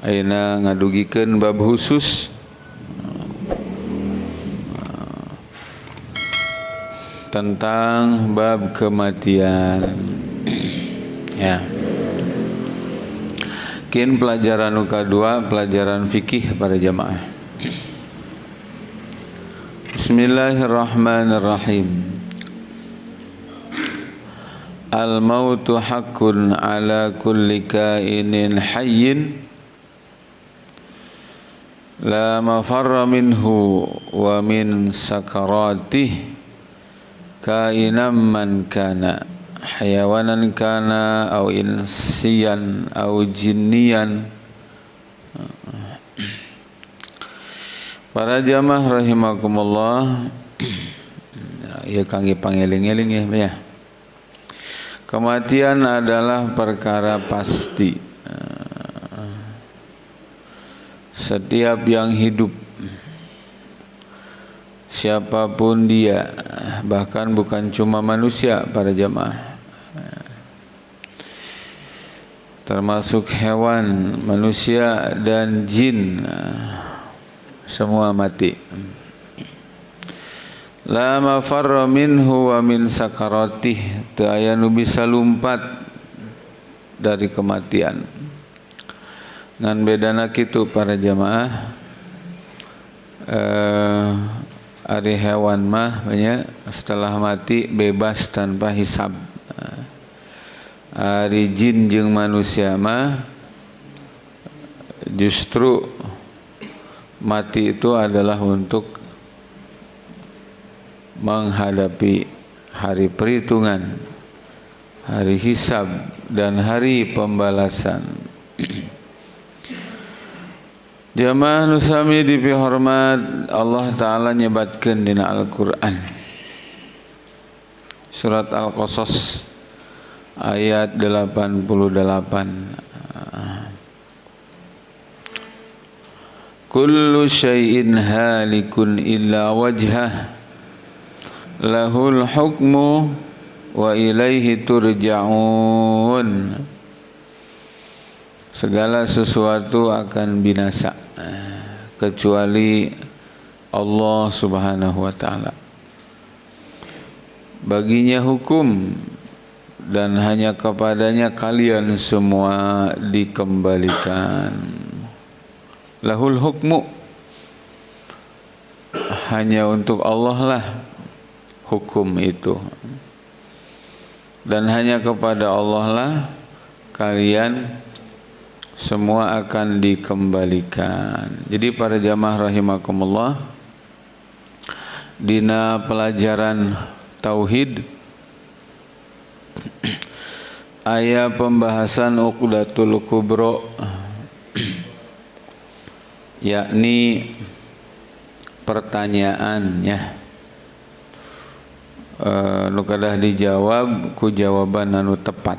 ayeuna ngadugikeun bab khusus tentang bab kematian. Ya. Kin pelajaran kedua, pelajaran fikih para jamaah. Bismillahirrahmanirrahim. Al-mautu haqqun ala kulli kainin hayyin la mafarra minhu wa min sakaratih kainam man kana hayawanan kana au insiyan au jinniyan. Para jamaah rahimakumullah, ya kangge pangeling-eling ya. Kematian adalah perkara pasti. Setiap yang hidup, siapapun dia, bahkan bukan cuma manusia para jamaah, termasuk hewan, manusia dan jin, semua mati. La mafarra minhu wa min sakaratih, teu aya nu bisa lumpat dari kematian. Ngan bedana kitu para jamaah, ari hewan mah banyak setelah mati bebas tanpa hisab. Ari jin jeung manusia mah justru mati itu adalah untuk menghadapi hari perhitungan, hari hisab dan hari pembalasan. Jamaah nusami dipihormat, Allah Ta'ala nyebatkeun dina Al-Qur'an surat Al-Qasas ayat 88. Kullu syai'in halikun illa wajhah lahul hukmu wa ilaihi turja'un. Segala sesuatu akan binasa kecuali Allah Subhanahu wa ta'ala. Baginya hukum dan hanya kepadanya kalian semua dikembalikan. Lahul hukmu, hanya untuk Allah lah hukum itu, dan hanya kepada Allah lah kalian semua akan dikembalikan. Jadi para jamaah rahimakumullah, dina pelajaran tauhid aya pembahasan uqdatul kubra, yakni pertanyaannya nu kadah dijawab ku jawaban anu tepat,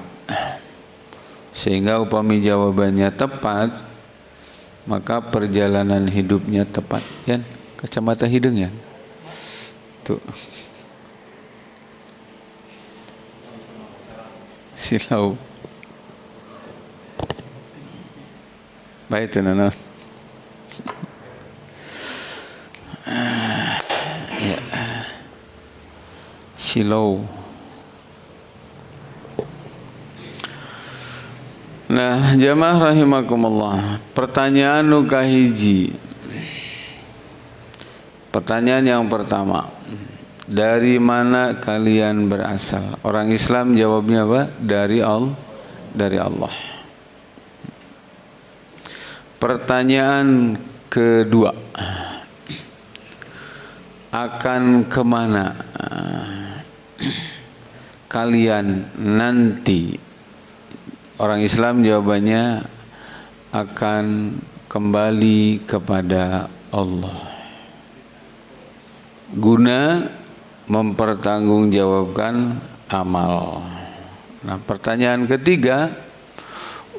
sehingga upami jawabannya tepat maka perjalanan hidupnya tepat. Kan kacamata hidung ya tuh silau baik itu nana ya silau. Nah, jamaah rahimakumullah, pertanyaan nu kahiji. Pertanyaan yang pertama, dari mana kalian berasal? Orang Islam jawabnya apa? Dari Allah. Pertanyaan kedua, akan kemana kalian nanti? Orang Islam jawabannya akan kembali kepada Allah guna mempertanggungjawabkan amal. Nah, pertanyaan ketiga,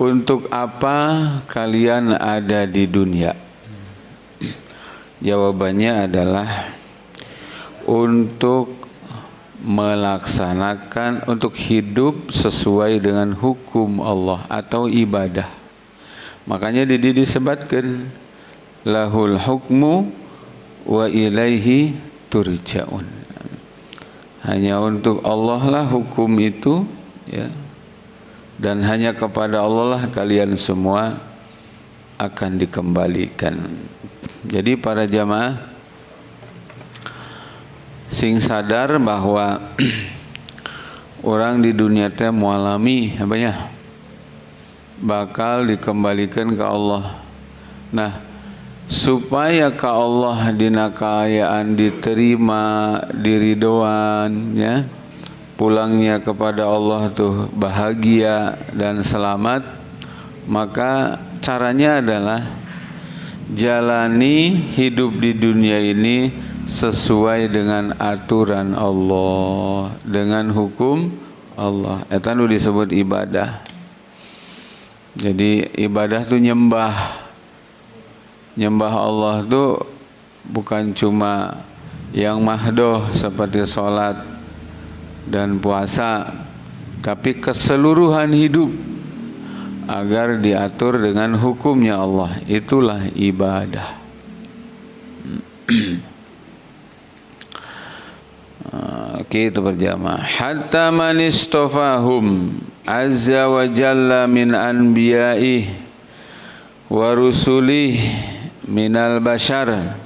untuk apa kalian ada di dunia? Jawabannya adalah untuk melaksanakan, untuk hidup sesuai dengan hukum Allah atau ibadah, Makanya disebatkan lahul hukmu wa ilaihi turja'un. Hanya untuk Allah lah hukum itu, ya. Dan hanya kepada Allah lah kalian semua akan dikembalikan. Jadi para jamaah sing sadar bahwa orang di dunia teh mualami apa ya? Bakal dikembalikan ke Allah. Nah, supaya ke Allah dina kaayaan diterima, diridoan, ya, pulangnya kepada Allah tuh bahagia dan selamat, maka caranya adalah jalani hidup di dunia ini sesuai dengan aturan Allah, dengan hukum Allah. Eta nu disebut ibadah. Jadi ibadah tuh nyembah Allah tuh bukan cuma yang mahdoh seperti sholat dan puasa, tapi keseluruhan hidup agar diatur dengan hukumnya Allah. Itulah ibadah. Kita berjamaah. Hatta man istafahum azza wa jalla min anbiyaih wa rusulih minal bashar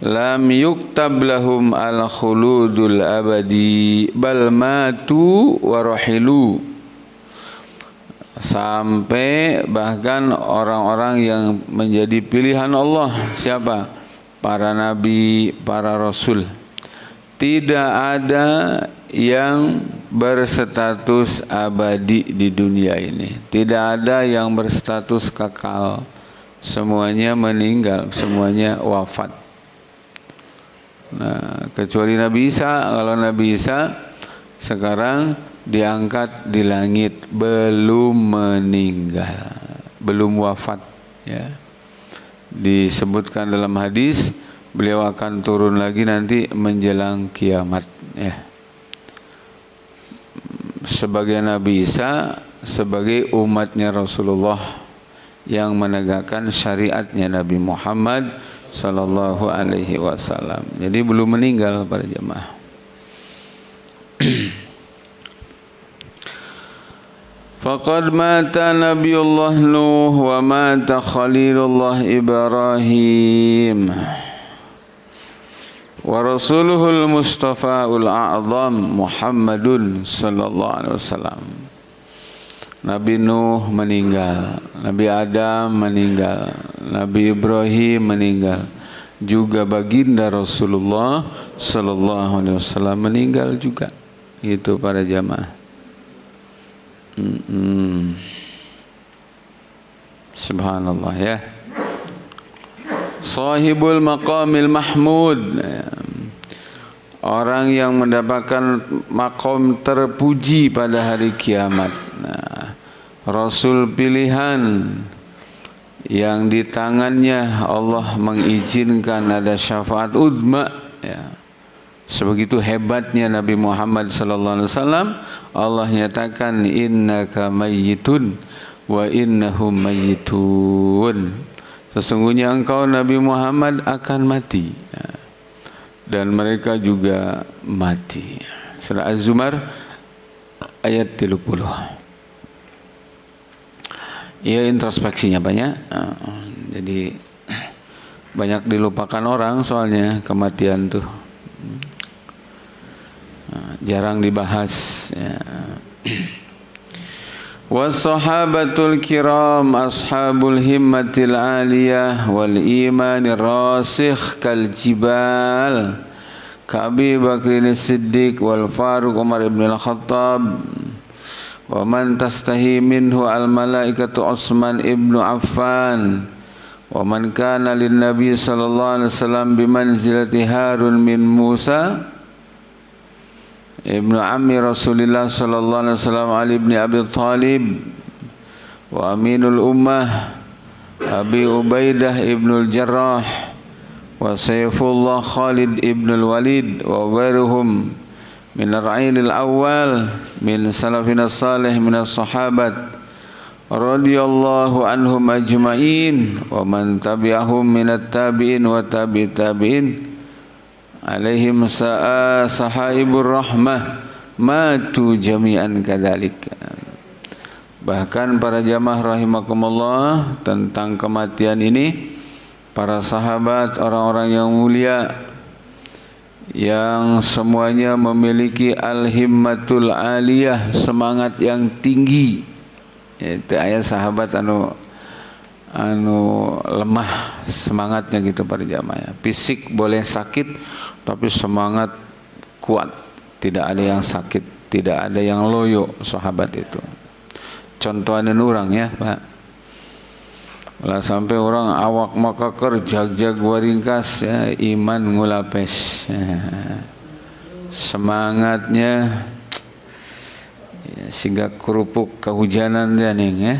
lam yuktab lahum al khuludul abadi bal matu wa rahilu. Sampai bahkan orang-orang yang menjadi pilihan Allah, siapa? Para nabi, para rasul, tidak ada yang berstatus abadi di dunia ini. Tidak ada yang berstatus kekal. Semuanya meninggal, semuanya wafat. Nah, kecuali Nabi Isa. Kalau Nabi Isa sekarang diangkat di langit, belum meninggal, belum wafat, ya. Disebutkan dalam hadis beliau akan turun lagi nanti menjelang kiamat, ya. Sebagai Nabi Isa, sebagai umatnya Rasulullah yang menegakkan syariatnya Nabi Muhammad sallallahu alaihi wasallam. Jadi belum meninggal para jemaah. Faqad mata Nabiullah Nuh wa mata Khalilullah Ibrahim wa rasuluhul Mustafaul A'zam Muhammadun sallallahu alaihi wasallam. Nabi Nuh meninggal, Nabi Adam meninggal, Nabi Ibrahim meninggal, juga baginda Rasulullah sallallahu alaihi wasallam meninggal juga. Itu para jamaah. Subhanallah, ya. Sahibul maqamil mahmud, orang yang mendapatkan makom terpuji pada hari kiamat. Nah, Rasul pilihan yang di tangannya Allah mengizinkan ada syafaat udma, ya. Sebegitu hebatnya Nabi Muhammad sallallahu alaihi wasallam, Allah nyatakan innaka mayyitun wa innahum mayyitun. Sesungguhnya engkau Nabi Muhammad akan mati, ya, dan mereka juga mati. Surah Az-Zumar ayat 30. Ya, introspeksinya banyak. Jadi banyak dilupakan orang soalnya kematian tuh. Jarang dibahas, ya. Wassahabatul kiram ashabul himmatil aliyah wal imanir rasikh kal jibal ka Abi Bakrin Siddiq wal Faruq Umar ibn al-Khattab wa man tastahi minhu al malaikatu Utsman ibn Affan wa man kana lin nabi sallallahu alaihi wasallam bimanzilati Harun min Musa ibnu ammi Rasulillah sallallahu alaihi wasallam Ali ibn Abi Thalib wa aminul ummah Abi Ubaidah ibnul Jarrah wa Saifullah Khalid ibnul Walid wa ghairuhum min ar-ra'ilil awal min salafina salih min as-sahabat radhiyallahu anhum ajma'in wa man tabi'ahum minat tabi'in wa tabi'in alaihim sahaibur rahmah matu jami'an kadzalik. Bahkan para jamaah rahimakumullah, tentang kematian ini para sahabat, orang-orang yang mulia yang semuanya memiliki al-himmatul aliyah, semangat yang tinggi. Itu ayat sahabat anu lemah semangatnya gitu para jamaah. Fisik boleh sakit tapi semangat kuat. Tidak ada yang sakit, tidak ada yang loyo sahabat itu. Contohanin orang ya, Pak. Lah sampai orang awak makaker jag-jag waringkas ya, iman ngulapes. Semangatnya ya, sehingga kerupuk kehujanan dia nih ya.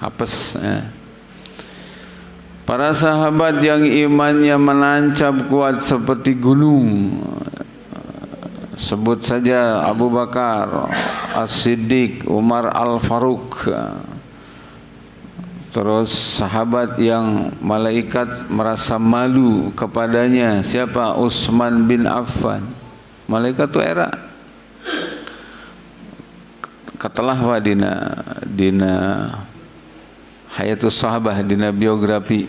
Apes ya. Para sahabat yang imannya menancap kuat seperti gunung, sebut saja Abu Bakar As-Siddiq, Umar Al-Faruq. Terus sahabat yang malaikat merasa malu kepadanya, siapa? Utsman bin Affan. Malaikat tu era katalah wa dina hayatus sahabah, dina biografi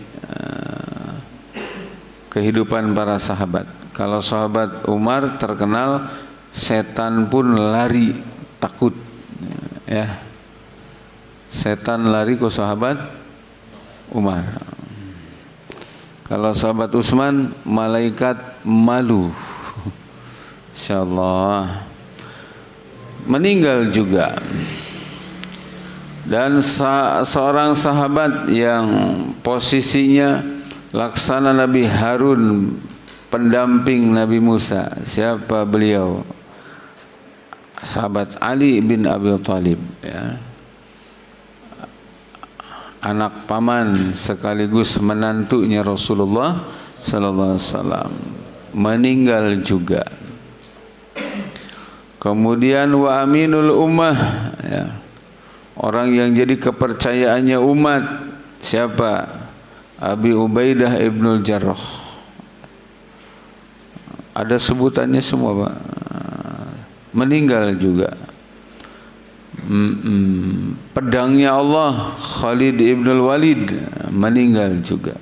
kehidupan para sahabat. Kalau sahabat Umar terkenal setan pun lari takut ya. Setan lari ke sahabat Umar. Kalau sahabat Utsman, malaikat malu. Insyaallah. Meninggal juga. Dan seorang sahabat yang posisinya laksana Nabi Harun, pendamping Nabi Musa. Siapa beliau? Sahabat Ali bin Abi Thalib ya. Anak paman sekaligus menantunya Rasulullah sallallahu alaihi wasallam, meninggal juga. Kemudian wa aminul ummah ya. Orang yang jadi kepercayaannya umat, siapa? Abi Ubaidah ibnul Jarrah. Ada sebutannya semua, Pak. Meninggal juga. Pedangnya Allah, Khalid ibnul Walid, meninggal juga.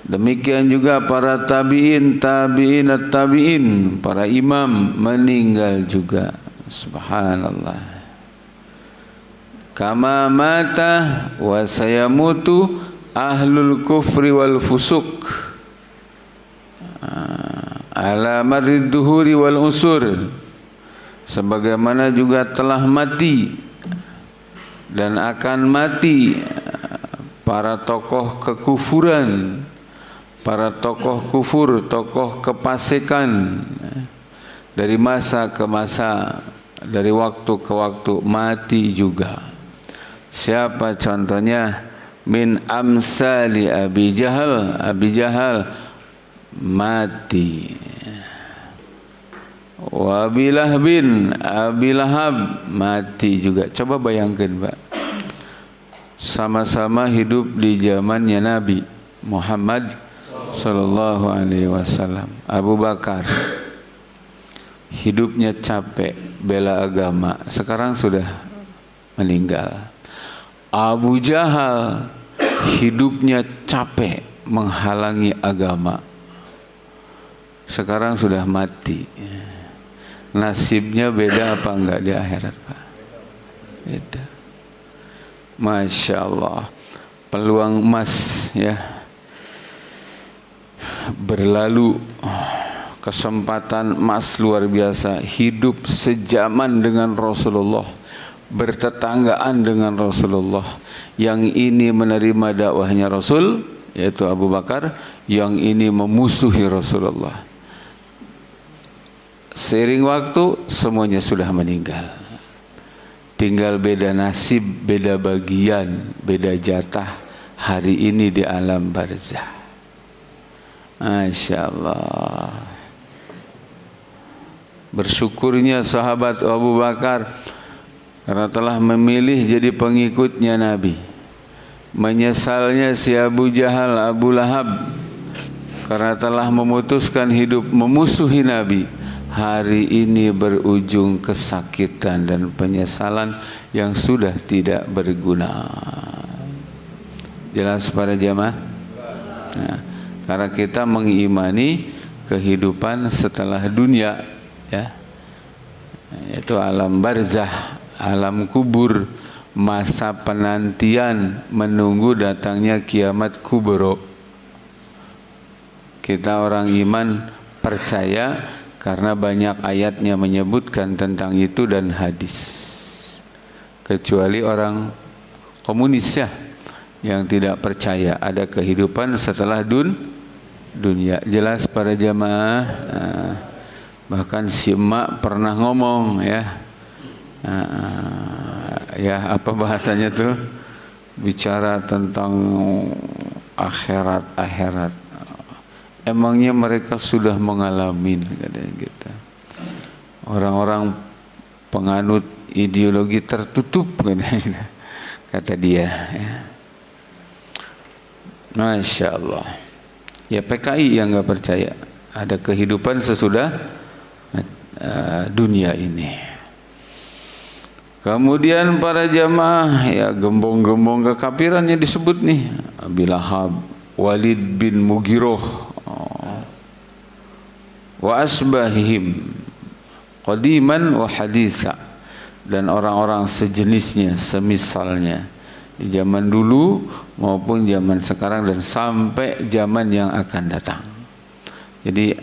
Demikian juga para tabi'in, para imam meninggal juga. Subhanallah. Kama mata wa sayamutu ahlul kufri wal fusuk ala marid duhuri wal usur. Sebagaimana juga telah mati dan akan mati para tokoh kekufuran, para tokoh kufur, tokoh kefasikan, dari masa ke masa, dari waktu ke waktu mati juga. Siapa contohnya? Min amsali Abi Jahal. Abi Jahal mati. Wa Abi Lahab mati juga. Coba bayangkan, Pak. Sama-sama hidup di zamannya Nabi Muhammad sallallahu alaihi wasallam. Abu Bakar hidupnya capek bela agama, sekarang sudah meninggal. Abu Jahal hidupnya capek menghalangi agama, sekarang sudah mati. Nasibnya beda apa enggak di akhirat, Pak? Beda. Masya Allah. Peluang emas ya berlalu, kesempatan emas luar biasa. Hidup sejaman dengan Rasulullah, bertetanggaan dengan Rasulullah. Yang ini menerima dakwahnya Rasul, yaitu Abu Bakar. Yang ini memusuhi Rasulullah. Seiring waktu semuanya sudah meninggal. Tinggal beda nasib, beda bagian, beda jatah hari ini di alam barzah. Masya Allah. Bersyukurnya sahabat Abu Bakar karena telah memilih jadi pengikutnya Nabi. Menyesalnya si Abu Jahal, Abu Lahab karena telah memutuskan hidup memusuhi Nabi. Hari ini berujung kesakitan dan penyesalan yang sudah tidak berguna. Jelas para jamaah? Nah, karena kita mengimani kehidupan setelah dunia, ya, yaitu alam barzah, alam kubur, masa penantian menunggu datangnya kiamat kubro. Kita orang iman percaya karena banyak ayatnya menyebutkan tentang itu dan hadis. Kecuali orang komunis ya, yang tidak percaya ada kehidupan setelah dunia. Jelas para jamaah. Bahkan si emak pernah ngomong ya, ya apa bahasanya tuh, bicara tentang akhirat. Emangnya mereka sudah mengalami, katanya gitu. Orang-orang penganut ideologi tertutup, kata dia. Ya. Masya Allah. Ya PKI yang nggak percaya ada kehidupan sesudah dunia ini. Kemudian para jamaah, ya gembong-gembong kekafirannya disebut nih, Abi Lahab, Walid bin Mughirah, wa asbahihim qadiman wa haditha, dan orang-orang sejenisnya, semisalnya di zaman dulu maupun zaman sekarang dan sampai zaman yang akan datang. Jadi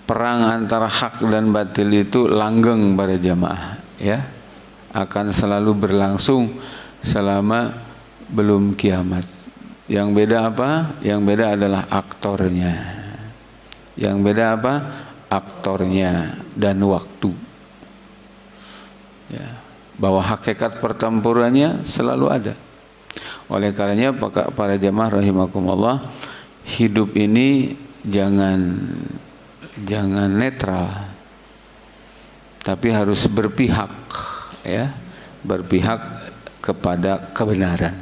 perang antara hak dan batil itu langgeng para jamaah, ya, akan selalu berlangsung selama belum kiamat. Yang beda apa? Yang beda adalah aktornya. Yang beda apa? Aktornya dan waktu. Ya, bahwa hakikat pertempurannya selalu ada. Oleh karenanya para jamaah rahimakumullah, hidup ini jangan netral, tapi harus berpihak, ya, berpihak kepada kebenaran.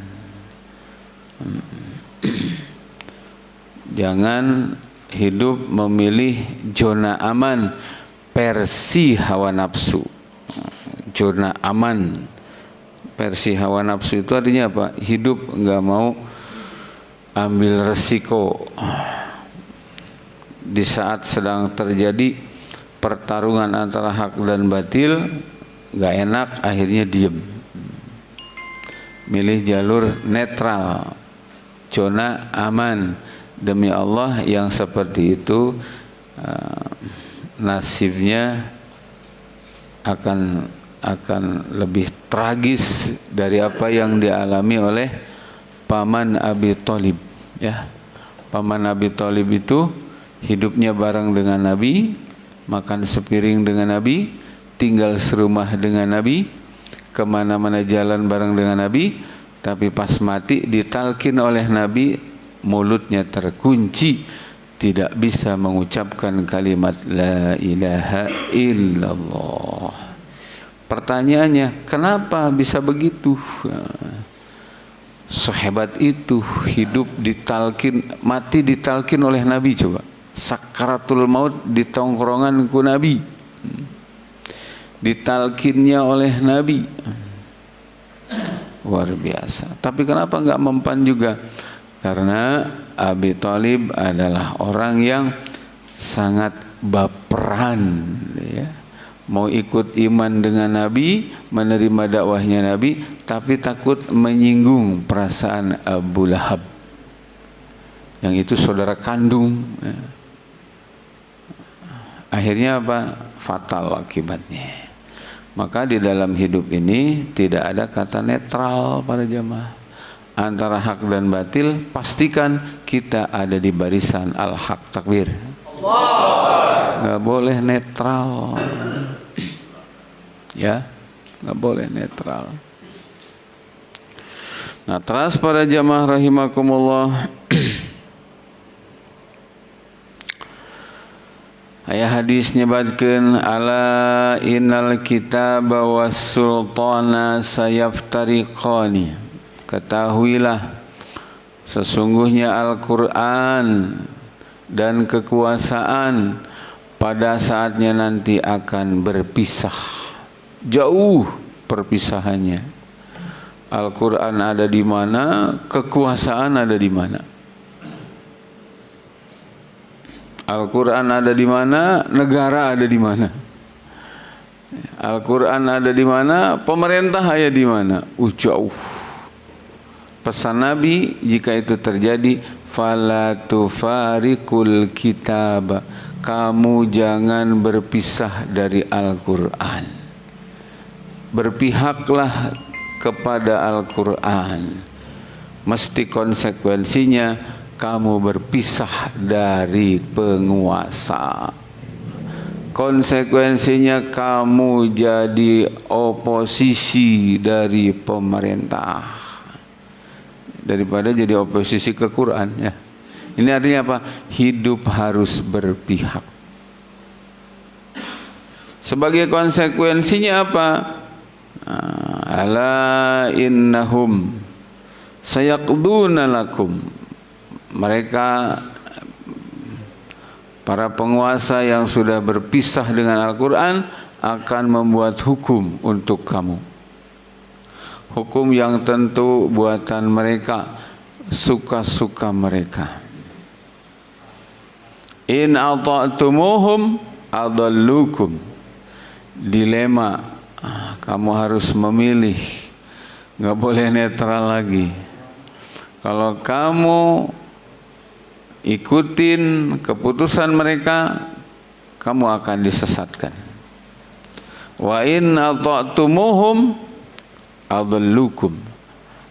Jangan hidup memilih zona aman versi hawa nafsu. Zona aman versi hawa nafsu itu artinya apa? Hidup nggak mau ambil resiko. Di saat sedang terjadi pertarungan antara hak dan batil, nggak enak, akhirnya diem. Milih jalur netral, zona aman. Demi Allah, yang seperti itu nasibnya akan lebih tragis dari apa yang dialami oleh paman Abi Thalib, ya. Paman Abi Thalib itu hidupnya bareng dengan Nabi, makan sepiring dengan Nabi, tinggal serumah dengan Nabi, kemana-mana jalan bareng dengan Nabi, tapi pas mati ditalkin oleh Nabi, mulutnya terkunci, tidak bisa mengucapkan kalimat la ilaha illallah. Pertanyaannya, kenapa bisa begitu? Sehebat itu hidup ditalkin, mati ditalkin oleh Nabi. Coba sakaratul maut di tongkrongan ku Nabi, ditalkinnya oleh Nabi, luar biasa. Tapi kenapa nggak mempan juga? Karena Abi Thalib adalah orang yang sangat baperan, ya. Mau ikut iman dengan Nabi, menerima dakwahnya Nabi, tapi takut menyinggung perasaan Abu Lahab, yang itu saudara kandung. Akhirnya apa? Fatal akibatnya. Maka di dalam hidup ini tidak ada kata netral para jamaah. Antara hak dan batil, pastikan kita ada di barisan al-haq. Takbir. Nggak boleh netral, ya, nggak boleh netral. Nah, terus para jamaah rahimakumullah, Aya hadis nyebatkeun ala innal kitaba was sultana sayaftariqani. Ketahuilah sesungguhnya Al-Qur'an dan kekuasaan pada saatnya nanti akan berpisah. Jauh perpisahannya. Al-Qur'an ada di mana, kekuasaan ada di mana. Al-Quran ada di mana, negara ada di mana. Al-Quran ada di mana, pemerintah ada di mana. Jauh. Pesan Nabi jika itu terjadi, fala tufarikul kitab. Kamu jangan berpisah dari Al-Quran. Berpihaklah kepada Al-Quran. Mesti konsekuensinya kamu berpisah dari penguasa. Konsekuensinya kamu jadi oposisi dari pemerintah daripada jadi oposisi ke Quran ya. Ini artinya apa? Hidup harus berpihak. Sebagai konsekuensinya apa? Ala innahum sayaqduna lakum. Mereka para penguasa yang sudah berpisah dengan Al-Quran akan membuat hukum untuk kamu. Hukum yang tentu buatan mereka, suka-suka mereka. In ata'tumuhum adallukum. Dilema, kamu harus memilih, nggak boleh netral lagi. Kalau kamu ikutin keputusan mereka, kamu akan disesatkan. Wa in ata'tumuhum adallukum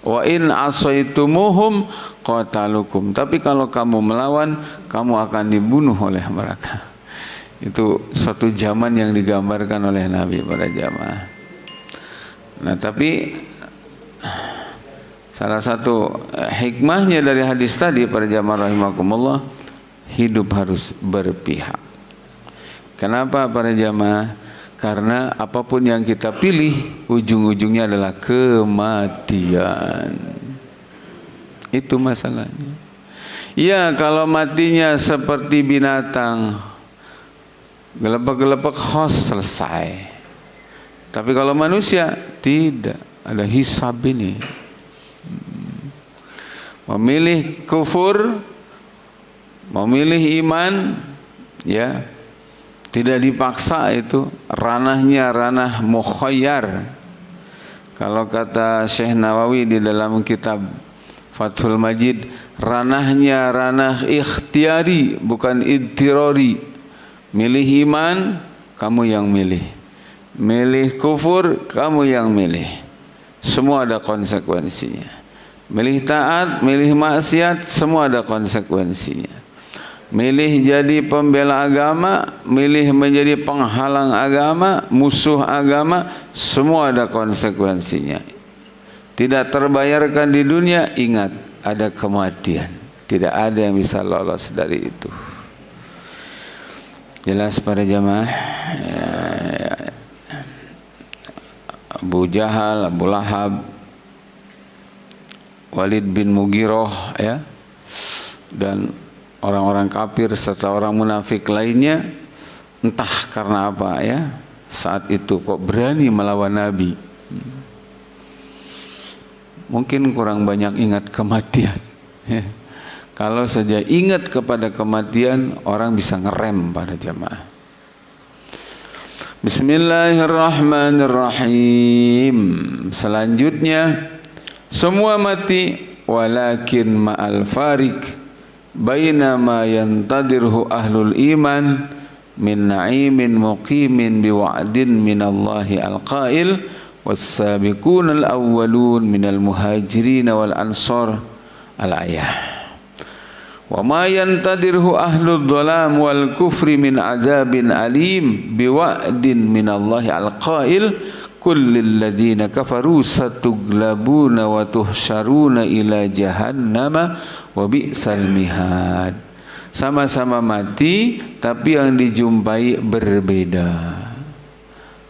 wa in asaitumuhum qatalukum. Tapi kalau kamu melawan, kamu akan dibunuh oleh mereka. Itu suatu zaman yang digambarkan oleh Nabi pada jamaah. Nah, tapi salah satu hikmahnya dari hadis tadi para jamaah rahimakumullah, hidup harus berpihak. Kenapa para jamaah? Karena apapun yang kita pilih, ujung-ujungnya adalah kematian. Itu masalahnya. Ya, kalau matinya seperti binatang, gelepek-gelepek hos, selesai. Tapi kalau manusia tidak, ada hisab ini. Memilih kufur, memilih iman, ya tidak dipaksa, itu ranahnya ranah mukhayyar. Kalau kata Syekh Nawawi di dalam kitab Fathul Majid, ranahnya ranah ikhtiari, bukan idtirari. Milih iman, kamu yang milih. Milih kufur, kamu yang milih. Semua ada konsekuensinya. Milih taat, milih maksiat, semua ada konsekuensinya. Milih jadi pembela agama, milih menjadi penghalang agama, musuh agama, semua ada konsekuensinya. Tidak terbayarkan di dunia, ingat ada kematian. Tidak ada yang bisa lolos dari itu. Jelas para jamaah? Abu Jahal, Abu Lahab, Walid bin Mughirah, ya, dan orang-orang kafir serta orang munafik lainnya, entah karena apa ya, saat itu kok berani melawan Nabi. Mungkin kurang banyak ingat kematian. Kalau saja ingat kepada kematian, orang bisa ngerem pada jamaah. Bismillahirrahmanirrahim. Selanjutnya, semua mati, walakin ma'al farik bainama yantadirhu ahlul iman min na'imin muqimin biwa'din minallahi al-qail was-sabiqun al-awwalun minal muhajirin wal ansar al-ayah. Wa ma yantadirhu ahlul dhalam wal kufri min azabin alim biwa'din minallahi al-qail kullil ladina kafaru satuglabuna wa tuhsyaruna ila jahannama wa bi'sal mihad. sama-sama mati, tapi yang dijumpai berbeda.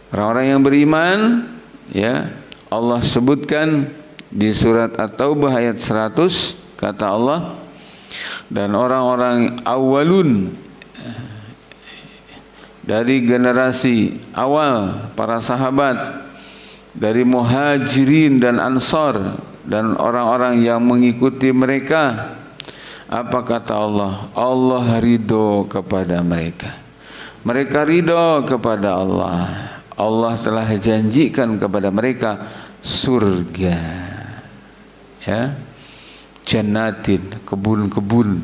Orang-orang yang beriman, ya, Allah sebutkan di surat At-Taubah ayat 100, kata Allah, dan orang-orang awalun dari generasi awal para sahabat, dari muhajirin dan ansar dan orang-orang yang mengikuti mereka, apa kata Allah? Allah ridho kepada mereka. Mereka ridho kepada Allah. Allah telah janjikan kepada mereka surga, ya, jannatin, kebun-kebun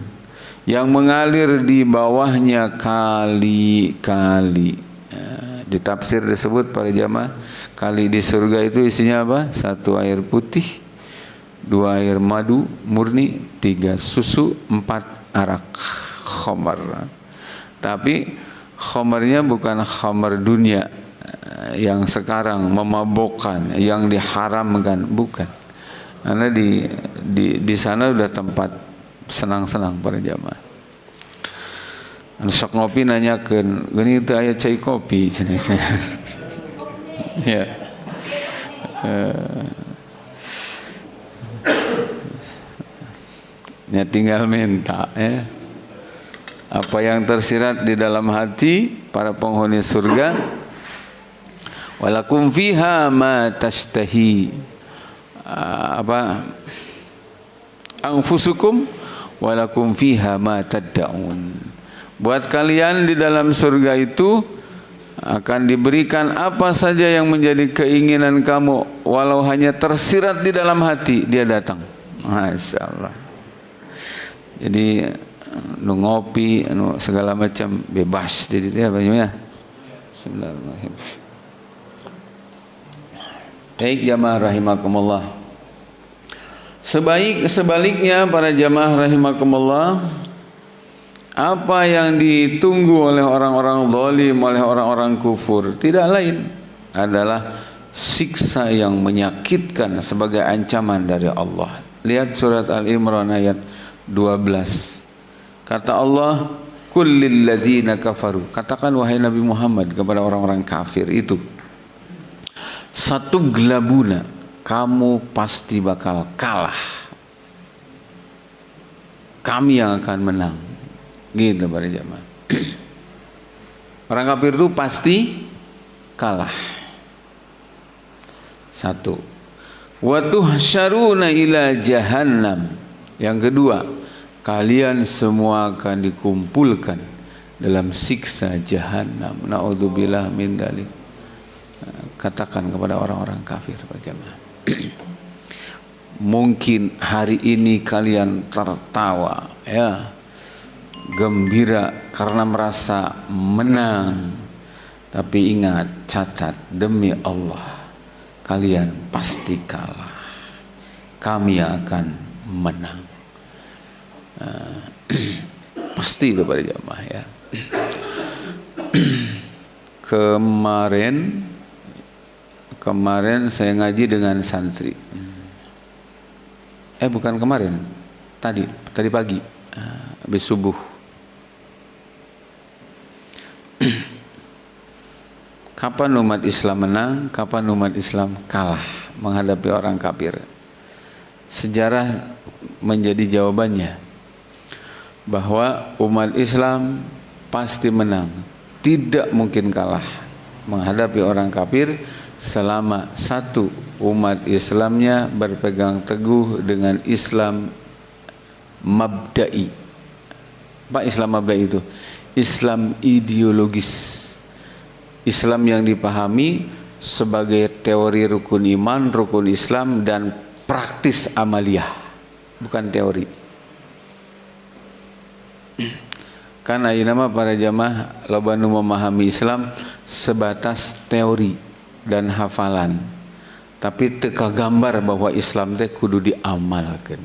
yang mengalir di bawahnya kali-kali. Di tafsir disebut para jamaah, kali di surga itu isinya apa? 1 air putih, 2 air madu murni, 3 susu, 4 arak khamar. Tapi khamarnya bukan khamar dunia yang sekarang memabukkan, yang diharamkan, bukan. Karena di sana udah tempat senang-senang para jamaah. Anu sok ngopi nanyakeun, geuning teu aya cai kopi cenah. Ya. Ya tinggal minta, ya. Apa yang tersirat di dalam hati para penghuni surga, walakum fiha ma tashtahi anfusukum walakum fiha ma tad'un. Buat kalian di dalam surga itu akan diberikan apa saja yang menjadi keinginan kamu, walau hanya tersirat di dalam hati, dia datang. Masya Allah. Jadi nu ngopi, nu segala macam bebas jadi teh apa ya. Bismillahirrahmanirrahim. Baik jamaah rahimakumullah. Sebaliknya para jamaah rahimakumullah, apa yang ditunggu oleh orang-orang zalim, oleh orang-orang kufur, tidak lain adalah siksa yang menyakitkan sebagai ancaman dari Allah. Lihat surat Al-Imran ayat 12. Kata Allah, kullil ladzina kafaru, katakan wahai Nabi Muhammad kepada orang-orang kafir itu, satu gelabuna, kamu pasti bakal kalah, kami yang akan menang. Gitu para jamaah. Orang kafir itu pasti kalah. Satu. Wa tuhsyaruna ila jahannam. Yang kedua, kalian semua akan dikumpulkan dalam siksa jahannam. Naudzubillah min dzalik. Katakan kepada orang-orang kafir para jamaah. Mungkin hari ini kalian tertawa, ya, gembira karena merasa menang, tapi ingat, catat, demi Allah kalian pasti kalah, kami akan menang. Pasti itu pada jamaah, ya. Kemarin saya ngaji dengan santri, bukan kemarin, tadi pagi habis subuh. Kapan umat Islam menang, kapan umat Islam kalah menghadapi orang kafir? Sejarah menjadi jawabannya bahwa umat Islam pasti menang, tidak mungkin kalah menghadapi orang kafir selama satu, umat Islamnya berpegang teguh dengan Islam mabda'i. Apa Islam mabda'i itu? Islam ideologis, Islam yang dipahami sebagai teori rukun iman, rukun Islam, dan praktis amaliyah, bukan teori. Karena ini nama para jamaah loba nu memahami Islam sebatas teori dan hafalan, tapi teu kagambar bahwa Islam teh kudu diamalkeun.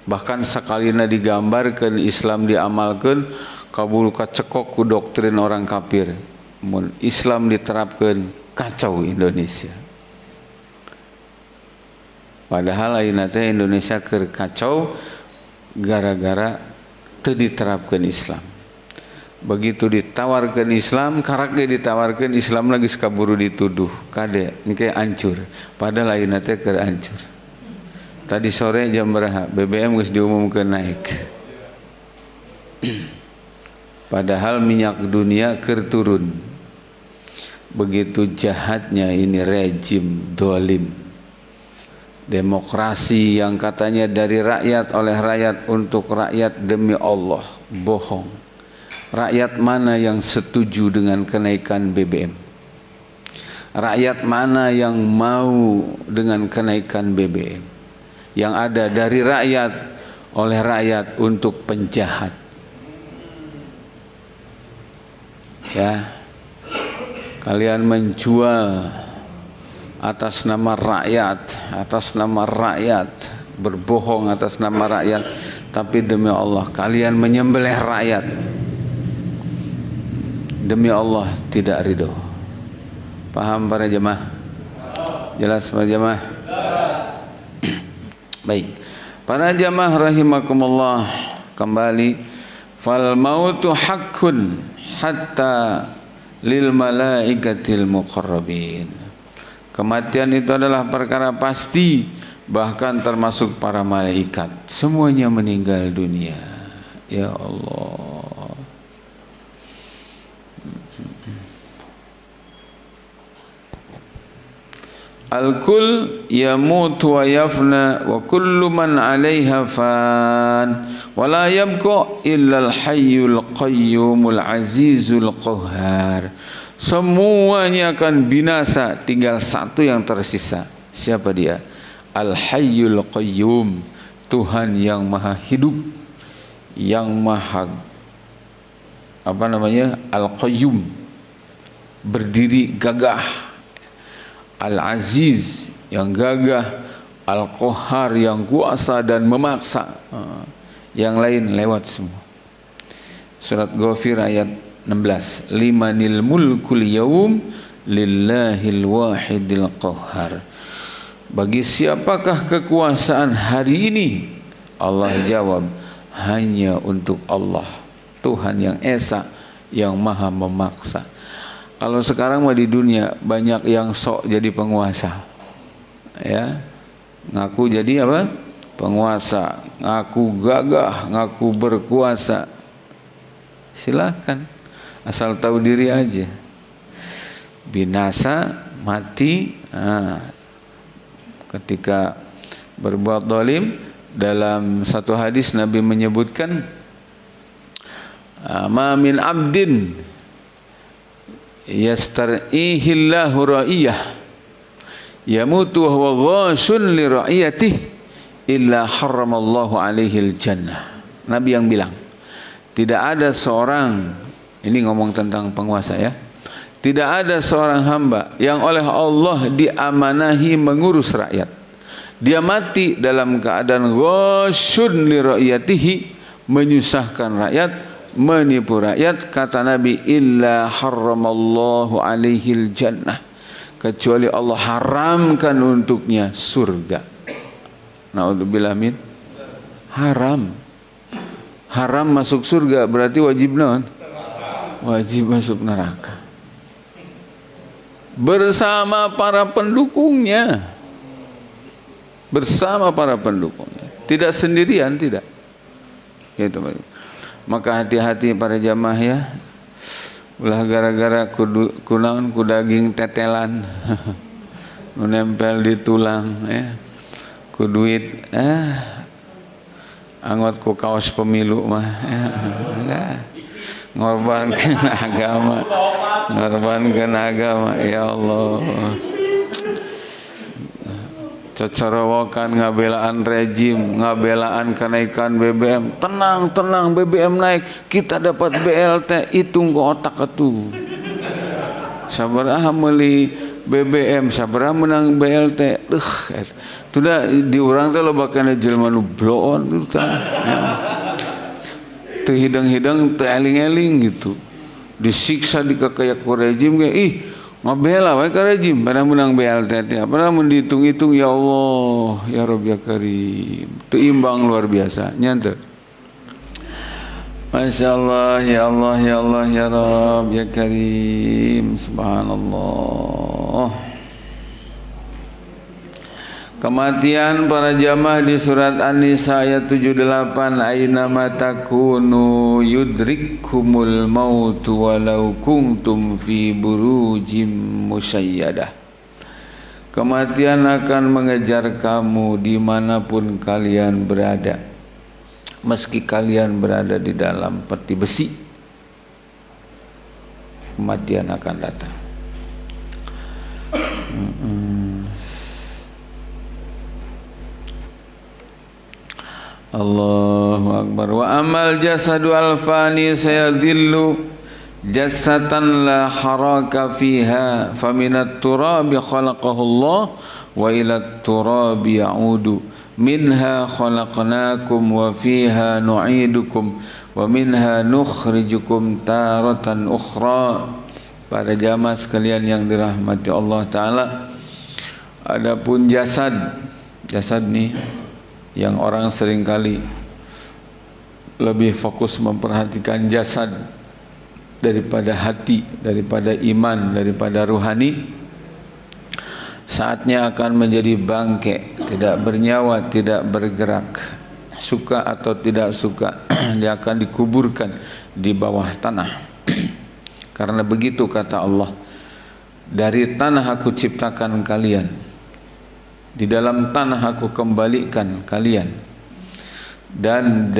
Bahkan sakalina digambarkeun Islam diamalkeun, kabul kacekok ku doktrin orang kafir. Mun Islam diterapkeun, kacau Indonesia. Padahal ayeuna teh Indonesia keur kacau gara-gara teu diterapkeun Islam. Begitu ditawarkan Islam, karaknya ditawarkan Islam lagi sekaburu dituduh kade engke hancur, padahal lain teh keur hancur. Tadi sore jam berapa BBM geus diumumkeun naik. Padahal minyak dunia keur turun. Begitu jahatnya ini rejim dolim. Demokrasi yang katanya dari rakyat, oleh rakyat, untuk rakyat, demi Allah, bohong. Rakyat mana yang setuju dengan kenaikan BBM? Rakyat mana yang mau dengan kenaikan BBM? Yang ada dari rakyat, oleh rakyat, untuk penjahat. Ya, kalian menjual atas nama rakyat, berbohong atas nama rakyat, tapi demi Allah kalian menyembelih rakyat. Demi Allah tidak ridho. Paham para jemaah? Jelas para jemaah? Baik. Para jemaah rahimakumullah, kembali, fal mautu haqqun hatta lil malaikatil muqarrabin. Kematian itu adalah perkara pasti, bahkan termasuk para malaikat. Semuanya meninggal dunia. Ya Allah. Al-kull yamutu wa yafna wa kullu man 'alaiha fan wa la yabqa illa al-hayyul qayyumul azizul qahhar. Semuanya akan binasa, tinggal satu yang tersisa. Siapa dia? Al-hayyul qayyum, Tuhan yang maha hidup, yang maha al-qayyum, berdiri gagah. Al-Aziz, yang gagah. Al-Qahhar, yang kuasa dan memaksa. Yang lain lewat semua. Surat Ghafir ayat 16. Limanil mulkul yawm lillahil wahidil qahhar. Bagi siapakah kekuasaan hari ini? Allah jawab, hanya untuk Allah, Tuhan yang esa, yang maha memaksa. Kalau sekarang mah di dunia banyak yang sok jadi penguasa, ya, ngaku jadi apa? Penguasa, ngaku gagah, ngaku berkuasa. Silakan, asal tahu diri aja. Binasa, mati. Ketika berbuat zalim, dalam satu hadis Nabi menyebutkan, ma min abdin yastar'ihillahu ra'iyah yamutu wa huwa ghasun li ra'iyatih illa haramallahu alaihil jannah. Nabi yang bilang, tidak ada seorang, ini ngomong tentang penguasa ya, tidak ada seorang hamba yang oleh Allah diamanahi mengurus rakyat, dia mati dalam keadaan ghasun li ra'iyatihi, menyusahkan rakyat, menipu rakyat, kata Nabi, illa haramallahu alaihil jannah, kecuali Allah haramkan untuknya surga. Naudzubillah min haram. Haram masuk surga berarti wajib naon? Wajib masuk neraka bersama para pendukungnya. Bersama para pendukungnya, tidak sendirian, tidak. Gitu. Maka hati-hati para jamaah ya. Ulah gara-gara kunaon ku daging tetelan nempel di tulang ya. Ku duit anggot ku kaos pemilu mah ya. Ngorbankeun agama. Ngorbankeun agama, ya Allah. Cocorowokan ngabelaan rejim, ngabelaan kenaikan BBM. Tenang, tenang, BBM naik, kita dapat BLT, hitung ke otak itu. Sabaraha meuli BBM, sabaraha menang BLT. Sudah di urang teh loba kana jelema nu bloon gitu tah. Ya. Teu hidang-hidang, teu eling-eling gitu. Disiksa dikakayak ku rejim ge, ih ngabela wae ka rejim pada menang BLT teh. Padahal mun dihitung-hitung, ya Allah, ya Rabb ya Karim, teu imbang luar biasa nya teu. Masya Allah, ya Allah, ya Allah, ya Rabb, ya Karim, subhanallah. Kematian para jamaah di surat An-Nisa ayat 78, aina matakunu yudrikkumul mautu walau kuntum fi burujim musayyadah. Kematian akan mengejar kamu dimanapun kalian berada, meski kalian berada di dalam peti besi, kematian akan datang. Allahu Akbar. Wa amal jasadu al-fani sayadillu jasatan la haraka fiha faminat turabi khalaqahu Allah wa ila turabi ya'udu minha khalaqnakum wa fiha nu'idukum wa minha nukhrijukum taratan ukhra. Para jamaah sekalian yang dirahmati Allah Ta'ala, adapun jasad nih yang orang seringkali lebih fokus memperhatikan jasad daripada hati, daripada iman, daripada ruhani, saatnya akan menjadi bangke, tidak bernyawa, tidak bergerak, suka atau tidak suka dia akan dikuburkan di bawah tanah. Karena begitu kata Allah, dari tanah aku ciptakan kalian, di dalam tanah aku kembalikan kalian, dan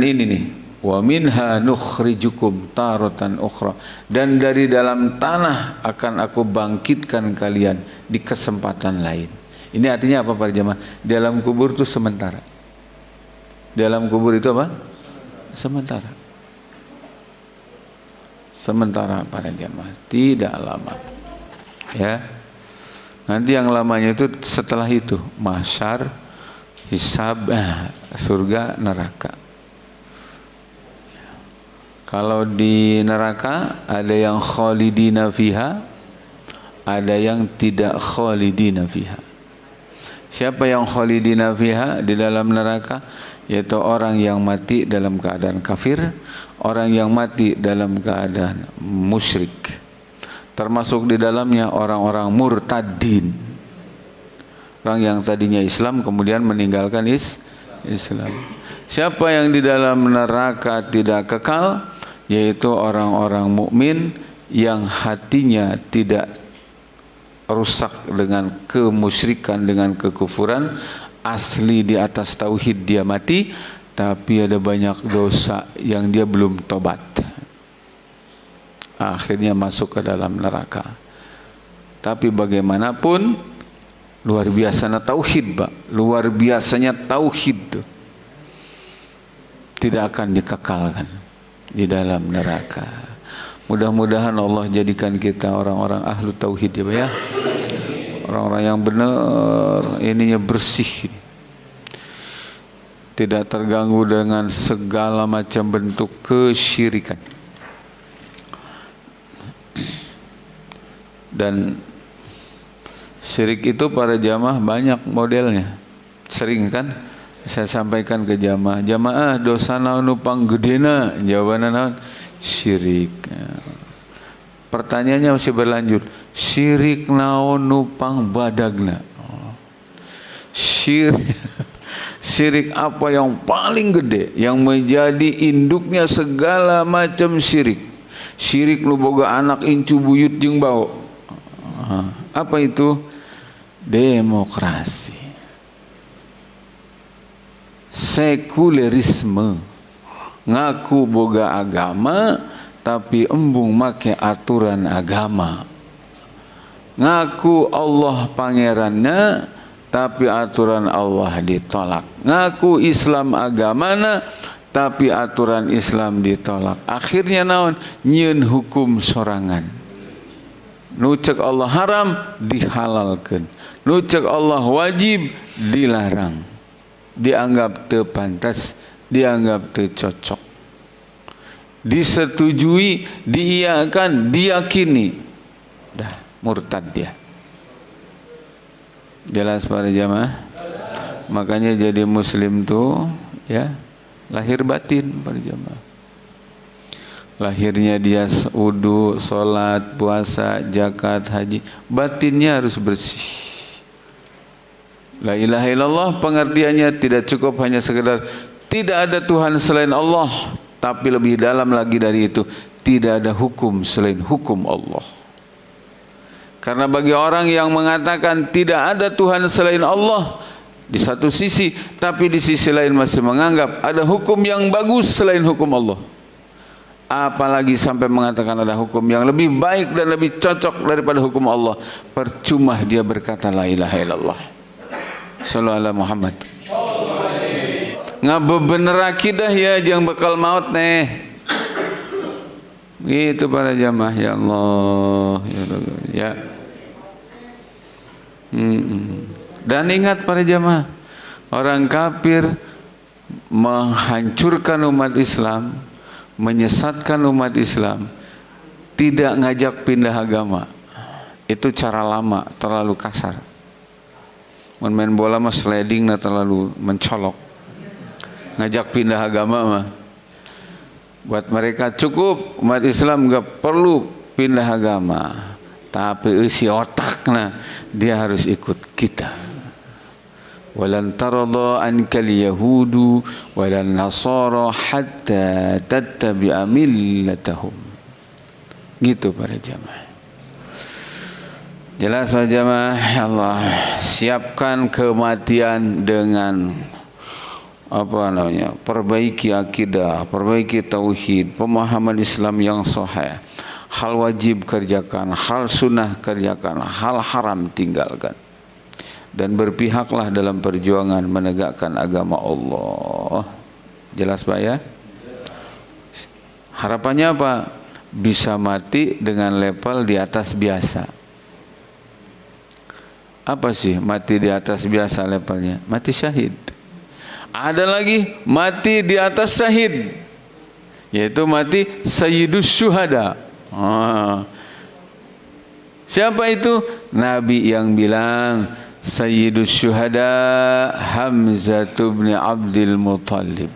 ini nih, wa minha nukhrijukum taratan ukhra, dan dari dalam tanah akan aku bangkitkan kalian di kesempatan lain. Ini artinya apa para jemaah? Dalam kubur itu sementara. Dalam kubur itu apa? Sementara. Sementara para jemaah, tidak lama. Ya. Nanti yang lamanya itu setelah itu mahsyar, hisab, surga, neraka. Kalau di neraka ada yang khalidina fiha, ada yang tidak khalidina fiha. Siapa yang khalidina fiha di dalam neraka? Yaitu orang yang mati dalam keadaan kafir, orang yang mati dalam keadaan musyrik. Termasuk di dalamnya orang-orang murtadin, orang yang tadinya Islam kemudian meninggalkan Islam. Siapa yang di dalam neraka tidak kekal? Yaitu orang-orang mukmin yang hatinya tidak rusak dengan kemusyrikan, dengan kekufuran, asli di atas tauhid dia mati, tapi ada banyak dosa yang dia belum tobat, akhirnya masuk ke dalam neraka. Tapi bagaimanapun luar biasanya tauhid, Pak. Luar biasanya tauhid tidak akan dikekalkan di dalam neraka. Mudah-mudahan Allah jadikan kita orang-orang ahlu tauhid ya, Pak ya. Orang-orang yang benar, ininya bersih, tidak terganggu dengan segala macam bentuk kesyirikan. Dan syirik itu para jamaah banyak modelnya. Sering kan saya sampaikan ke jamaah, dosa naon nu panggedena? Jawabanna naon? Syirik. Pertanyaannya masih berlanjut. Syirik naon nu pangbadagna? Syirik apa yang paling gede, yang menjadi induknya segala macam syirik? Syirik nu boga anak incu buyut jeung bau. Apa itu? Demokrasi, sekulerisme, ngaku boga agama tapi embung make aturan agama, ngaku Allah pangerannya tapi aturan Allah ditolak, ngaku Islam agamana tapi aturan Islam ditolak. Akhirnya naon? Nyieun hukum sorangan. Nu ceuk Allah haram dihalalkeun, nu ceuk Allah wajib dilarang, dianggap teu pantas, dianggap teu cocok, disetujui, diiyakan, diyakini, dah murtad dia. Jelas para jamaah? Makanya jadi muslim tuh ya lahir batin para jamaah. lahirnya dia wudu, sholat, puasa, zakat, haji, batinnya harus bersih. La ilaha illallah pengertiannya tidak cukup hanya sekedar tidak ada Tuhan selain Allah, tapi lebih dalam lagi dari itu, tidak ada hukum selain hukum Allah. Karena bagi orang yang mengatakan tidak ada Tuhan selain Allah di satu sisi, tapi di sisi lain masih menganggap ada hukum yang bagus selain hukum Allah, apalagi sampai mengatakan ada hukum yang lebih baik dan lebih cocok daripada hukum Allah, percuma dia berkata la ilaha illallah. Sallallahu alaihi Muhammad. Ngapa bener akidah ya jangan bakal maut nih. Gitu para jamaah, ya Allah, ya. Dan ingat para jamaah, orang kafir menghancurkan umat Islam, menyesatkan umat Islam, tidak ngajak pindah agama. Itu cara lama, terlalu kasar. Main bola mah sliding nah terlalu mencolok. Ngajak pindah agama mah buat mereka cukup, umat Islam gak perlu pindah agama, tapi isi otaknya dia harus ikut kita. Walan taradha ankal yahudu walan nasara hatta tattabi'a millatahum. Gitu para jamaah. Jelas para jamaah, Allah siapkan kematian dengan perbaiki akidah, perbaiki tauhid, pemahaman Islam yang sahih. Hal wajib kerjakan, hal sunnah kerjakan, hal haram tinggalkan. Dan berpihaklah dalam perjuangan menegakkan agama Allah. Jelas Pak ya? Harapannya apa? Bisa mati dengan level di atas biasa. Apa sih mati di atas biasa levelnya? Mati syahid. Ada lagi mati di atas syahid, yaitu mati sayyidus syuhada. Siapa itu? Nabi yang bilang sayyidus syuhada Hamzah bin Abdul Muttalib.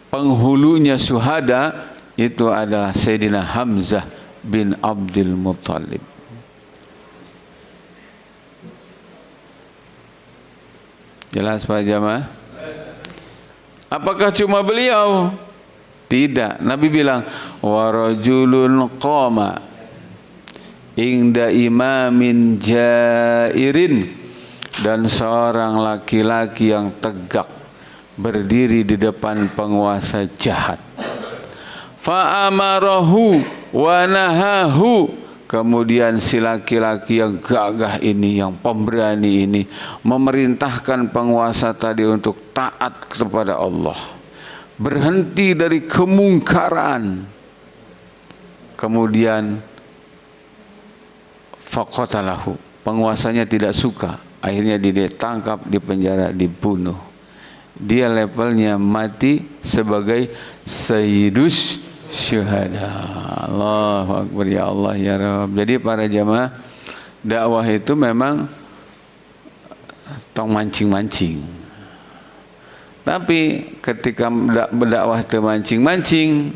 Penghulunya syuhada itu adalah Sayyidina Hamzah bin Abdul Muttalib. Jelas Pak jamaah? Apakah cuma beliau? Tidak. Nabi bilang wa rajulun qama inda imamin jairin, dan seorang laki-laki yang tegak berdiri di depan penguasa jahat. Fa amarahu wa nahahu, kemudian si laki-laki yang gagah ini, yang pemberani ini memerintahkan penguasa tadi untuk taat kepada Allah, berhenti dari kemungkaran. Kemudian faqatalahu, penguasanya tidak suka, akhirnya dia ditangkap, dipenjara, dibunuh. Dia levelnya mati sebagai sayyidus syuhada. Allahu Akbar, ya Allah ya Rabb. Jadi para jamaah, dakwah itu memang tong mancing-mancing. Tapi ketika berdakwah itu mancing-mancing,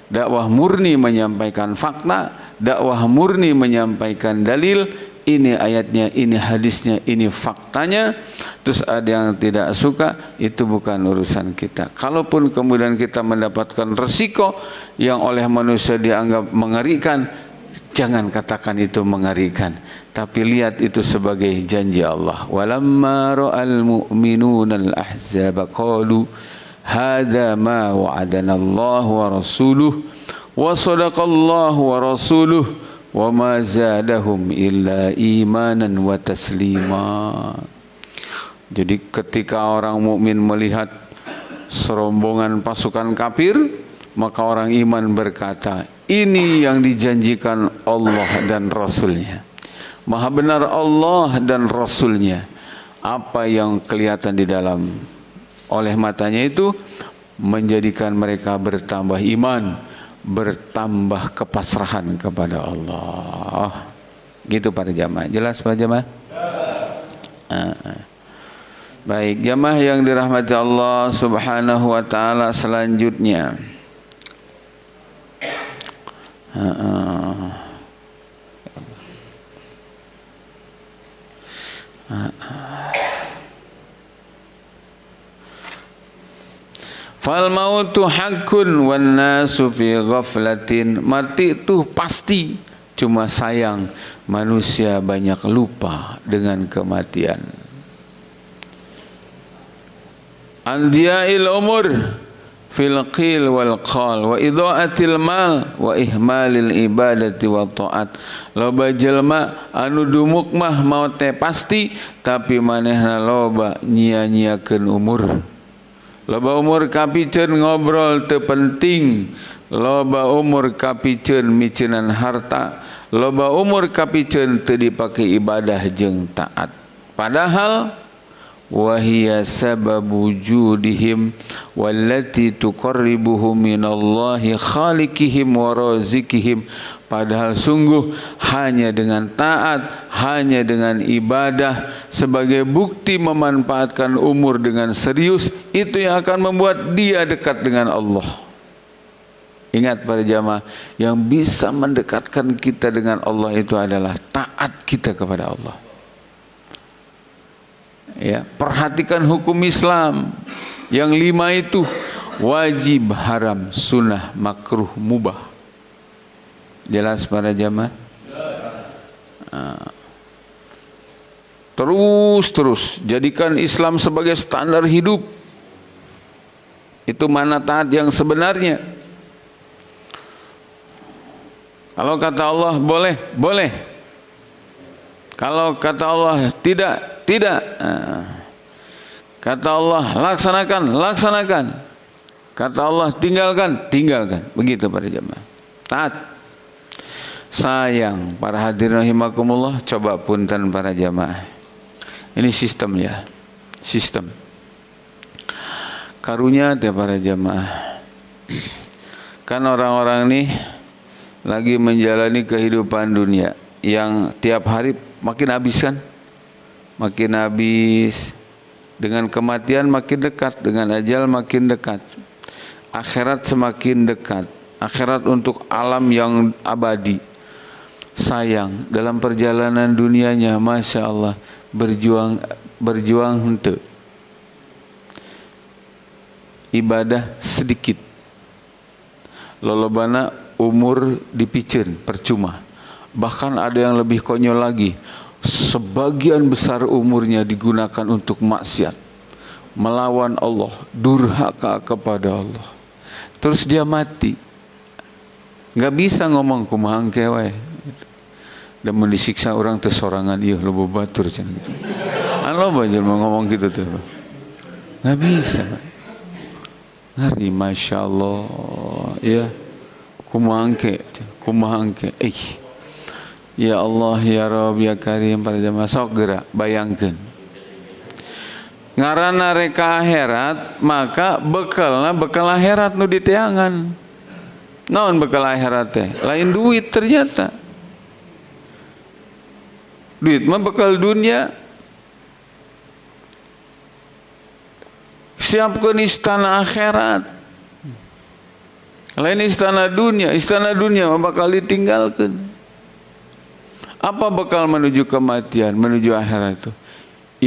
dakwah murni menyampaikan fakta, dakwah murni menyampaikan dalil, ini ayatnya, ini hadisnya, ini faktanya, terus ada yang tidak suka, itu bukan urusan kita. Kalaupun kemudian kita mendapatkan resiko yang oleh manusia dianggap mengerikan, jangan katakan itu mengerikan, tapi lihat itu sebagai janji Allah. Walamma ra'al mu'minuna al-ahzaba qalu hadza ma wa'adana Allah wa rasuluhu wa sadaqallahu wa rasuluhu wa ma zadahum illa imanan wa taslima. Jadi ketika orang mukmin melihat serombongan pasukan kafir, maka orang iman berkata, ini yang dijanjikan Allah dan Rasulnya. Maha benar Allah dan Rasulnya. Apa yang kelihatan di dalam oleh matanya itu menjadikan mereka bertambah iman, bertambah kepasrahan kepada Allah. Gitu para jamaah. Jelas para jamaah? Baik, jamaah yang dirahmati Allah Subhanahu wa taala, selanjutnya Fal mautu haqqun wan nasu fi ghaflatin. Mati itu pasti, cuma sayang manusia banyak lupa dengan kematian. Andiya'il umur fil qil wal qal wa idha'atil mal wa ihmalil ibadati wa ta'at. Loba jelma anu dumuk mah maut teh pasti, tapi manehna loba nyia-nyiakeun umur. Loba umur kapiceun ngobrol teu penting, loba umur kapiceun miceunnan harta, loba umur kapiceun teu dipake ibadah jeung taat. Padahal wahia sababu wujudihim wallati tuqarribuhum minallahi khaliqihim wa razikihim. Padahal sungguh hanya dengan taat, hanya dengan ibadah sebagai bukti memanfaatkan umur dengan serius, itu yang akan membuat dia dekat dengan Allah. Ingat para jamaah, yang bisa mendekatkan kita dengan Allah itu adalah taat kita kepada Allah. Ya, perhatikan hukum Islam yang 5 itu: wajib, haram, sunnah, makruh, mubah. Jelas para jamaah? Terus jadikan Islam sebagai standar hidup. Itu mana taat yang sebenarnya. Kalau kata Allah boleh, boleh. Kalau kata Allah tidak, tidak. Kata Allah laksanakan, laksanakan. Kata Allah tinggalkan, tinggalkan. Begitu para jemaah. Taat. Sayang para hadirin rahimakumullah, coba punten para jemaah. Ini sistem ya. Sistem. Karunya teh para jemaah. Kan orang-orang nih lagi menjalani kehidupan dunia yang tiap hari makin habis kan? Makin habis. Dengan kematian makin dekat, dengan ajal makin dekat. Akhirat semakin dekat. Akhirat untuk alam yang abadi. Sayang dalam perjalanan dunianya, masya Allah, berjuang henteu. Ibadah sedikit. Lolobana umur dipiceun percuma. Bahkan ada yang lebih konyol lagi. Sebagian besar umurnya digunakan untuk maksiat, melawan Allah, durhaka kepada Allah. Terus dia mati. Nggak bisa ngomong kumaha engke we. Dan disiksa orang tersorangan, iya lo batur cenah gitu. Alo banjur mau ngomong gitu tuh. Nggak bisa. Ngari, masya Allah, ya. Kumaha engke. Ya Allah, ya Rabb, ya Karim, para jamaah sok gerak bayangkeun. Ngaranna reka akhirat, maka bekal akhirat nu diteangan. Naon bekal akhirat teh? Lain duit ternyata. Duit mah bekal dunia. Siapkeun istana akhirat. Lain istana dunia mah bakal ditinggalkeun. Apa bekal menuju kematian, menuju akhirat itu?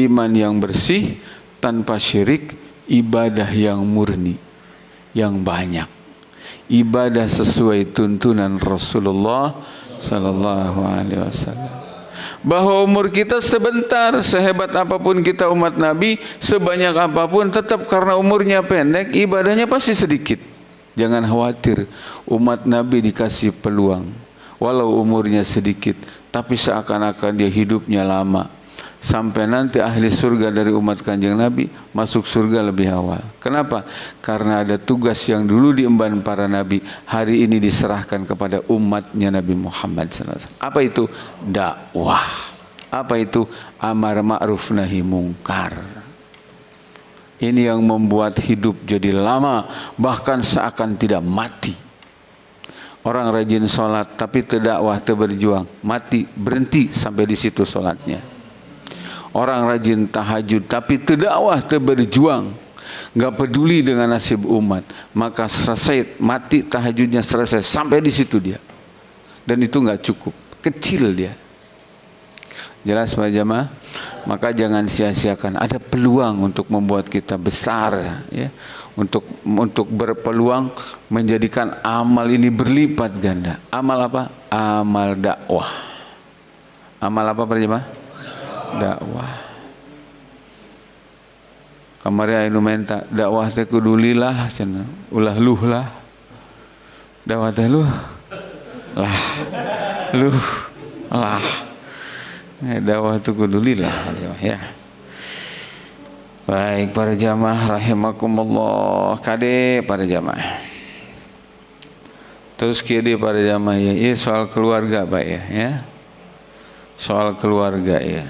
Iman yang bersih, tanpa syirik, ibadah yang murni, yang banyak. Ibadah sesuai tuntunan Rasulullah sallallahu alaihi wasallam. Bahwa umur kita sebentar, sehebat apapun kita umat Nabi, sebanyak apapun, tetap karena umurnya pendek, ibadahnya pasti sedikit. Jangan khawatir, umat Nabi dikasih peluang. Walau umurnya sedikit, tapi seakan-akan dia hidupnya lama. Sampai nanti ahli surga dari umat Kanjeng Nabi masuk surga lebih awal. Kenapa? Karena ada tugas yang dulu diemban para nabi, hari ini diserahkan kepada umatnya Nabi Muhammad SAW. Apa itu? Dakwah. Apa itu? Amar ma'ruf nahi mungkar. Ini yang membuat hidup jadi lama, bahkan seakan tidak mati. Orang rajin sholat tapi terdakwah, berjuang, mati, berhenti sampai di situ sholatnya. Orang rajin tahajud tapi terdakwah, berjuang, nggak peduli dengan nasib umat, maka selesai, mati tahajudnya selesai, sampai di situ dia. dan itu nggak cukup, kecil dia. Jelas Pak Jamaah? Maka jangan sia-siakan. Ada peluang untuk membuat kita besar, ya. Untuk berpeluang menjadikan amal ini berlipat ganda. Amal apa? Amal dakwah. Amal apa Pak Jamaah? Dakwah. Kemarin anu minta dakwah teh kudu lillah cenah. Ulah luh lah. Dakwah teh luh. Lah. Luh. Lah. Dakwah itu kudu lillah ya. Baik para jamaah rahimakumullah, kade para jamaah. Terus kiri para jamaah ya, ini soal keluarga Pak ya. Soal keluarga ya.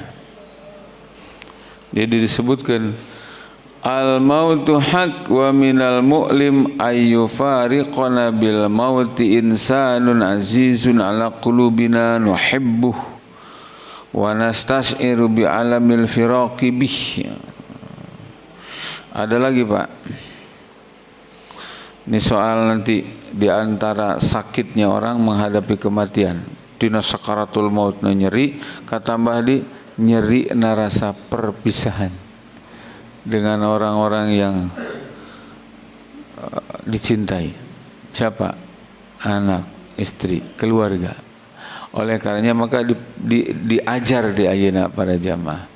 Jadi disebutkan al-mautu haq wa minal mu'lim ayyufariqana bil mauti insanun azizun ala qulubina nuhibbuh wa nastas'iru bi alamil firaqi bih. Ada lagi Pak. Ini soal nanti di antara sakitnya orang menghadapi kematian. Dina sakaratul maut nyeri, katambah di nyeri narasa perpisahan dengan orang-orang yang dicintai. Siapa? Anak, istri, keluarga. Oleh karenanya maka diajar di ayeuna para jamaah.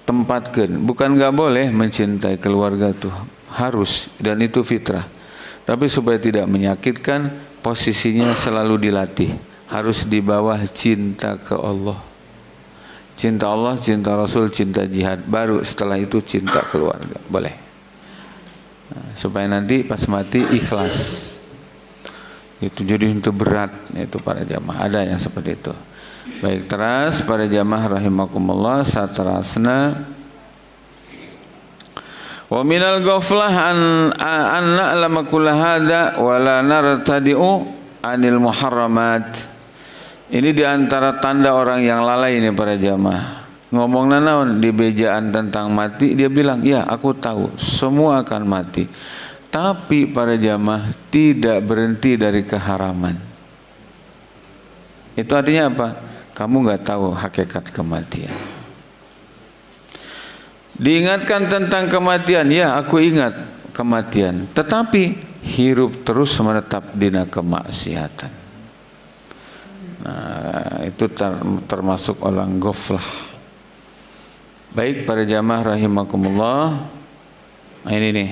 Tempatkan, bukan nggak boleh mencintai keluarga tuh, harus, dan itu fitrah. Tapi supaya tidak menyakitkan, posisinya selalu dilatih, harus di bawah cinta ke Allah, cinta Allah, cinta Rasul, cinta jihad, baru setelah itu cinta keluarga, boleh. Nah, supaya nanti pas mati ikhlas. Itu jadi itu berat, itu para jamaah, ada yang seperti itu. Baik, teras para jamaah rahimakumullah, satrasna wa minal ghaflah an na'lama kulla hada wa la nartadi'u anil muharramat. Ini diantara tanda orang yang lalai ini para jamaah. Ngomong naon di bejaan tentang mati, dia bilang, "Ya, aku tahu semua akan mati." Tapi para jamaah tidak berhenti dari keharaman. Itu artinya apa? Kamu nggak tahu hakikat kematian. Diingatkan tentang kematian, ya aku ingat kematian. Tetapi hirup terus menetap dina kemaksiatan. Nah, itu termasuk orang ghaflah. Baik para jamaah rahimakumullah. Nah, ini nih.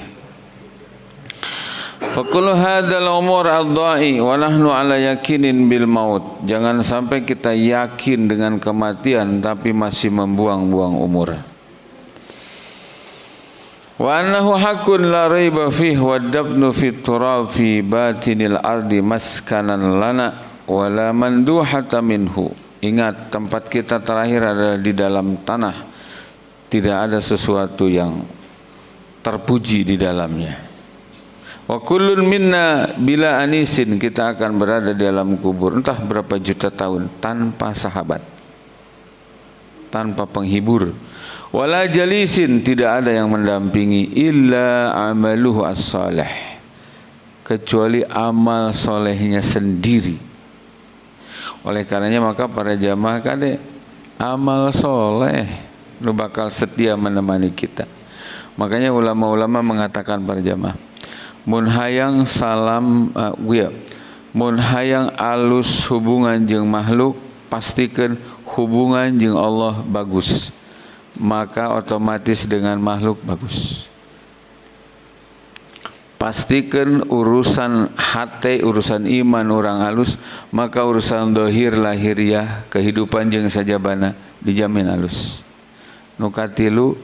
Fakulu hadzal umur ad-dha'i wa nahnu ala yakinin bil maut. Jangan sampai kita yakin dengan kematian tapi masih membuang-buang umur. Wa annahu haqqun la raiba fihi wa dabnu fit turab fi batinil ardi maskanan lana wa la manduhata minhu. Ingat, tempat kita terakhir adalah di dalam tanah. Tidak ada sesuatu yang terpuji di dalamnya. Wa kullun minna bila anisin, kita akan berada di dalam kubur entah berapa juta tahun tanpa sahabat, tanpa penghibur. Wala jalisin, tidak ada yang mendampingi illa amaluhu as-salih, kecuali amal solehnya sendiri. Oleh karenanya maka para jamaah kade amal soleh nu bakal setia menemani kita. Makanya ulama-ulama mengatakan para jamaah, mun hayang salam mun hayang alus hubungan jeung makhluk, pastikan hubungan jeung Allah bagus, maka otomatis dengan makhluk bagus. Pastikan urusan hati, urusan iman orang halus, maka urusan dohir lahiriah kehidupan jeung sajabana dijamin halus. Nukatilu,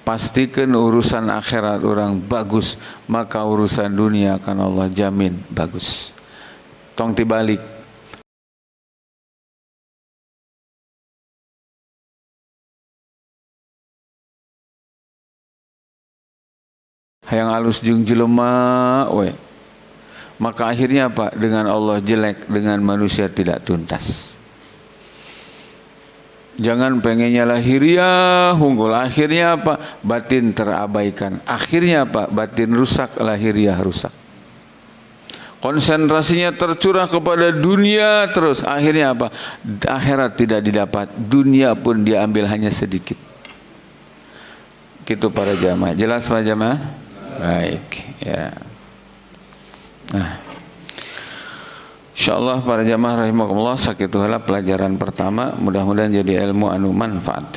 pastikan urusan akhirat orang bagus, maka urusan dunia akan Allah jamin bagus. Tong dibalik. Hayang alus jeung jelema we. Maka akhirnya apa? Dengan Allah jelek, dengan manusia tidak tuntas. Jangan pengennya lahiriah unggul, akhirnya apa? Batin terabaikan. Akhirnya apa? Batin rusak, lahiriah rusak. konsentrasinya tercurah kepada dunia terus, akhirnya apa? Akhirat tidak didapat, dunia pun diambil hanya sedikit. Gitu para jamaah. Jelas para jamaah? Baik, ya. Nah, insyaallah para jamaah rahimakumullah, sakitu heula pelajaran pertama, mudah-mudahan jadi ilmu anu manfaat.